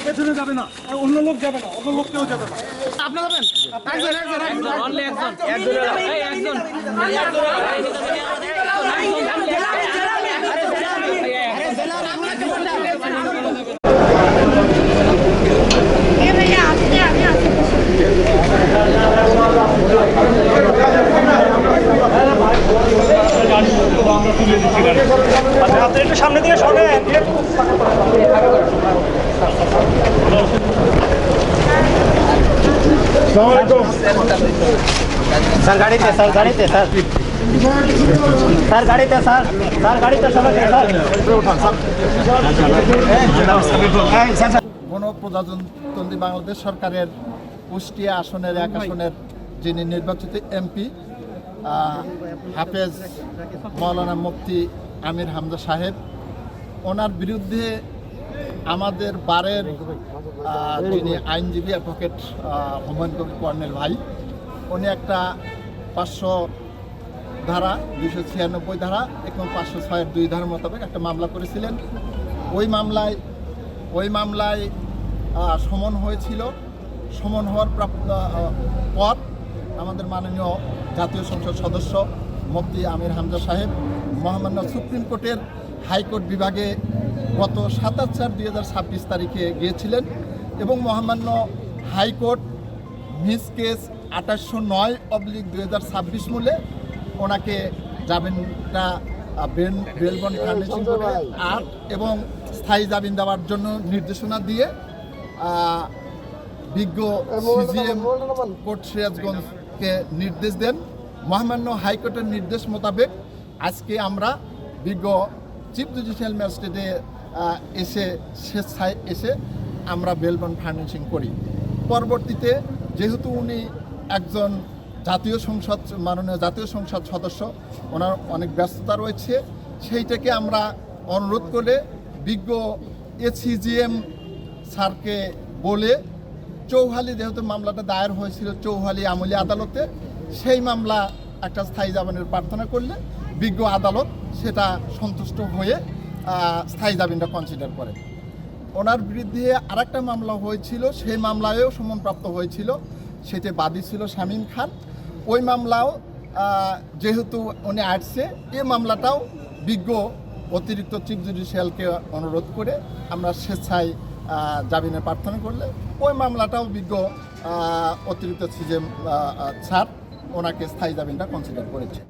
পেছনে যাবে না, অন্য লোক যাবে না, অন্য লোক কেউ যাবে না। আপনি যাবেন? আপনি একটু সামনে দিয়ে সরেন। স্যার গাড়িতে স্যার গাড়িতে স্যার স্যার গাড়িতে স্যার স্যার গাড়িতে স্যার গণপ্রজাতন্ত্রী বাংলাদেশ সরকারের কুষ্টিয়া আসনের 1 আসনের যিনি নির্বাচিত এমপি হাফেজ মাওলানা মুফতি আমির হামজা সাহেব, ওনার বিরুদ্ধে আমাদের বারের যিনি আইনজীবী অ্যাডভোকেট হুমায়ুন কবির কর্নেল ভাই, উনি একটা 500 ধারা 296 ধারা এবং 506-এর 2 ধারা মোতাবেক একটা মামলা করেছিলেন। ওই মামলায় সমন হয়েছিল। সমন হওয়ার পর আমাদের মাননীয় জাতীয় সংসদ সদস্য মুফতি আমির হামজা সাহেব মহামান্য সুপ্রিম কোর্টের হাইকোর্ট বিভাগে গত 27/4/2026 তারিখে গিয়েছিলেন এবং মহামান্য হাইকোর্ট মিস কেস 2809/2026 মূলে ওনাকে জামিনটা বেল বন্ড ফার্নিশিং করে 8 এবং স্থায়ী জামিন দেওয়ার জন্য নির্দেশনা দিয়ে বিজ্ঞ সিজিএম কোর্ট সিরাজগঞ্জকে নির্দেশ দেন। মহামান্য হাইকোর্টের নির্দেশ মোতাবেক আজকে আমরা বিজ্ঞ চিফ জুডিশিয়াল ম্যাজিস্ট্রেটে স্বেচ্ছায় এসে আমরা বেল বন্ড ফার্নিশিং করি। পরবর্তীতে যেহেতু উনি একজন মাননীয় জাতীয় সংসদ সদস্য, ওনার অনেক ব্যস্ততা রয়েছে, সেইটাকে আমরা অনুরোধ করে বিজ্ঞ সিজিএম স্যারকে বলে চৌহালি, যেহেতু মামলাটা দায়ের হয়েছিল চৌহালি আমলি আদালতে, সেই মামলা একটা স্থায়ী জামিনের প্রার্থনা করলে বিজ্ঞ আদালত সেটা সন্তুষ্ট হয়ে স্থায়ী জামিনটা কনসিডার করে। ওনার বিরুদ্ধে আরেকটা মামলা হয়েছিল, সেই মামলায়ও সমনপ্রাপ্ত হয়েছিল, সেটি বাদী ছিল শামীম খান। ওই মামলাও যেহেতু উনি আসছে, এই মামলাটাও বিজ্ঞ অতিরিক্ত চিফ জুডিশিয়ালকে অনুরোধ করে আমরা স্বেচ্ছায় জামিনের প্রার্থনা করলে ওই মামলাটাও বিজ্ঞ অতিরিক্ত সিজিএম স্যার ওনাকে স্থায়ী জামিনটা কনসিডার করেছে।